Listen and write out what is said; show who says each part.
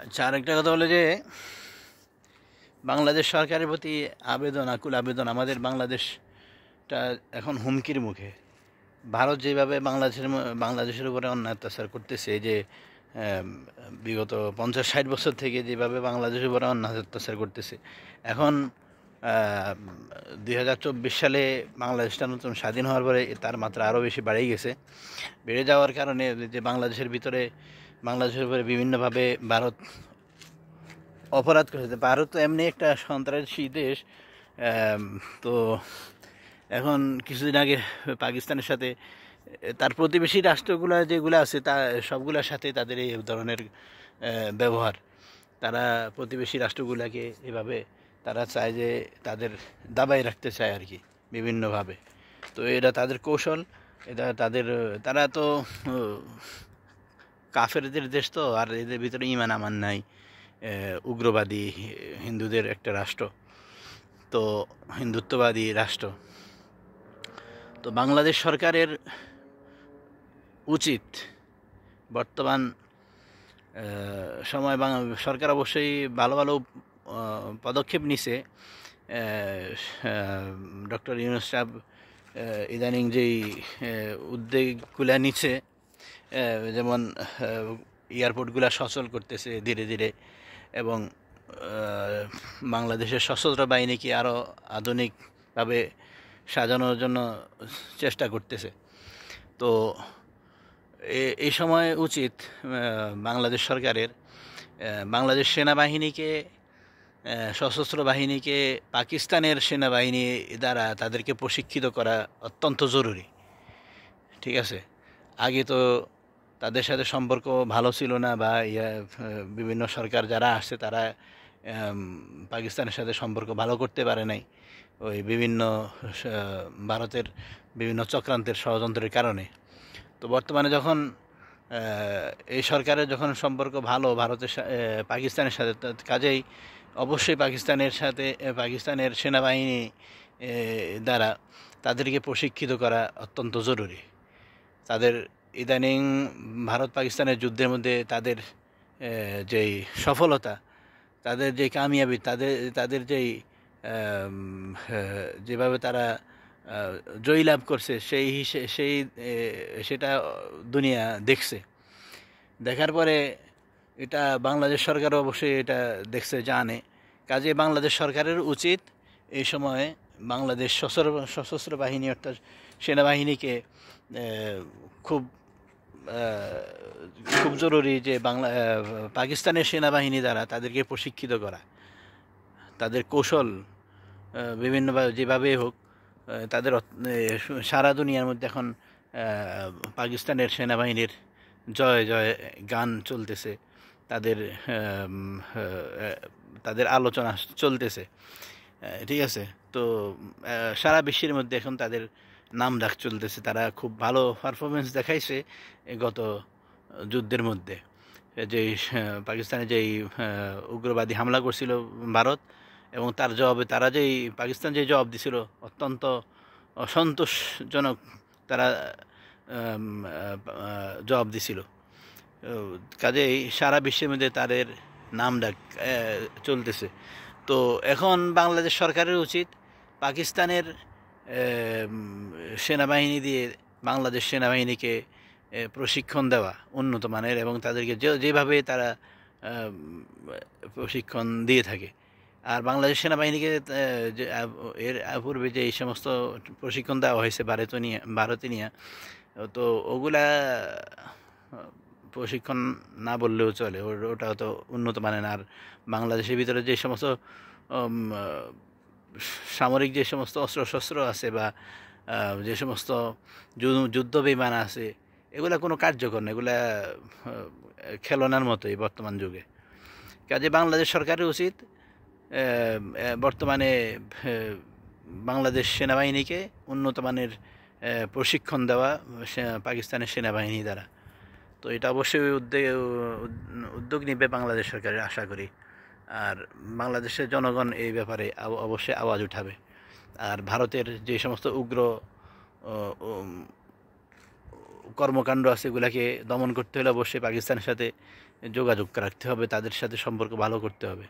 Speaker 1: আচ্ছা, আরেকটা কথা হলো যে বাংলাদেশ সরকারের প্রতি আকুল আবেদন। আমাদের বাংলাদেশটা এখন হুমকির মুখে। ভারত যেভাবে বাংলাদেশের উপরে অন্যায় অত্যাচার করতেছে, যে আম, বিগত 50-60 বছর থেকে যেভাবে বাংলাদেশের উপরে অন্যায় অত্যাচার করতেছে, এখন 2024 সালে বাংলাদেশটা নতুন স্বাধীন হওয়ার পরে তার মাত্রা আরও বেশি বেড়েই গেছে। বেড়ে যাওয়ার কারণে যে বাংলাদেশের উপরে বিভিন্নভাবে ভারত অপরাধ করেছে। ভারত তো এমনি একটা সন্ত্রাসী দেশ। আম, তো এখন কিছুদিন আগে পাকিস্তানের সাথে তার প্রতিবেশী রাষ্ট্রগুলো যেগুলো আছে তা সবগুলোর সাথে তাদের এই ধরনের ব্যবহার। তারা প্রতিবেশী রাষ্ট্রগুলোকে এভাবে তারা চায় যে তাদের দাবায় রাখতে চায় আর কি, বিভিন্নভাবে। তো এটা তাদের কৌশল। তারা তো কাফেরদের দেশ, তো আর এদের ভিতরে ঈমান আমান নাই। উগ্রবাদী হিন্দুদের একটা রাষ্ট্র, তো হিন্দুত্ববাদী রাষ্ট্র। তো বাংলাদেশ সরকারের উচিত বর্তমান সময় সরকার অবশ্যই ভালো ভালো পদক্ষেপ নিছে। ডক্টর ইউনূস সাহেব ইদানিং যেই উদ্যোগগুলো নিচ্ছে, যেমন এয়ারপোর্টগুলো সচল করতেছে ধীরে ধীরে, এবং বাংলাদেশের সশস্ত্র বাহিনীকে আরও আধুনিকভাবে সাজানোর জন্য চেষ্টা করতেছে। তো এই সময় উচিত বাংলাদেশ সরকারের বাংলাদেশ সেনাবাহিনীকে, সশস্ত্র বাহিনীকে পাকিস্তানের সেনাবাহিনী দ্বারা তাদেরকে প্রশিক্ষিত করা অত্যন্ত জরুরি। ঠিক আছে? আগে তো তাদের সাথে সম্পর্ক ভালো ছিল না, বা বিভিন্ন সরকার যারা আসছে তারা পাকিস্তানের সাথে সম্পর্ক ভালো করতে পারে নাই, ওই বিভিন্ন ভারতের বিভিন্ন চক্রান্তের ষড়যন্ত্রের কারণে। তো বর্তমানে যখন এই সরকারের যখন সম্পর্ক ভালো পাকিস্তানের সাথে, কাজেই অবশ্যই পাকিস্তানের সেনাবাহিনী দ্বারা তাদেরকে প্রশিক্ষিত করা অত্যন্ত জরুরি। তাদের ইদানিং ভারত পাকিস্তানের যুদ্ধের মধ্যে তাদের যেই সফলতা, তাদের যে কামিয়াবি, তাদের যেই যেভাবে তারা জয়লাভ করছে, সেটা দুনিয়া দেখছে। দেখার পরে এটা বাংলাদেশ সরকারও অবশ্যই এটা দেখছে, জানে। কাজে বাংলাদেশ সরকারের উচিত এই সময়ে বাংলাদেশ সশস্ত্র বাহিনী অর্থাৎ সেনাবাহিনীকে খুব খুব জরুরি যে পাকিস্তানের সেনাবাহিনী দ্বারা তাদেরকে প্রশিক্ষিত করা, তাদের কৌশল বিভিন্নভাবে যেভাবে হোক তাদের সারা দুনিয়ার মধ্যে এখন পাকিস্তানের সেনাবাহিনীর জয় জয় গান চলতেছে, তাদের আলোচনা চলতেছে। ঠিক আছে? তো সারা বিশ্বের মধ্যে এখন তাদের নাম ডাক চলতেছে। তারা খুব ভালো পারফরমেন্স দেখাইছে গত যুদ্ধের মধ্যে। যেই পাকিস্তানে যেই উগ্রবাদী হামলা করছিল ভারত, এবং তার জবাবে পাকিস্তান যে জবাব দিছিল অত্যন্ত অসন্তোষজনক। তারা জবাব দিছিল। কাজেই সারা বিশ্বের মধ্যে তাদের নাম ডাক চলতেছে। তো এখন বাংলাদেশ সরকারের উচিত পাকিস্তানের সেনাবাহিনী দিয়ে বাংলাদেশ সেনাবাহিনীকে প্রশিক্ষণ দেওয়া উন্নত মানের, এবং তাদেরকে যেভাবে তারা প্রশিক্ষণ দিয়ে থাকে। আর বাংলাদেশ সেনাবাহিনীকে এর পূর্বে যে এই সমস্ত প্রশিক্ষণ দেওয়া হয়েছে ভারতে নিয়ে, তো ওগুলা প্রশিক্ষণ না বললেও চলে, ওটা তো উন্নত মানের। আর বাংলাদেশের ভিতরে যে সমস্ত সামরিক যে সমস্ত অস্ত্রশস্ত্র আছে, বা যে সমস্ত যুদ্ধ বিমান আছে, এগুলা কোনো কার্যকর না, এগুলা খেলনার মতোই বর্তমান যুগে। কাজে বাংলাদেশ সরকারের উচিত বর্তমানে বাংলাদেশ সেনাবাহিনীকে উন্নত মানের প্রশিক্ষণ দেওয়া পাকিস্তানের সেনাবাহিনী দ্বারা। তো এটা অবশ্যই উদ্যোগ নেবে বাংলাদেশ সরকারের, আশা করি। আর বাংলাদেশের জনগণ এই ব্যাপারে অবশ্যই আওয়াজ উঠাবে। আর ভারতের যে সমস্ত কর্মকাণ্ড আছে এগুলাকে দমন করতে হলে অবশ্যই পাকিস্তানের সাথে যোগাযোগ রাখতে হবে, তাদের সাথে সম্পর্ক ভালো করতে হবে।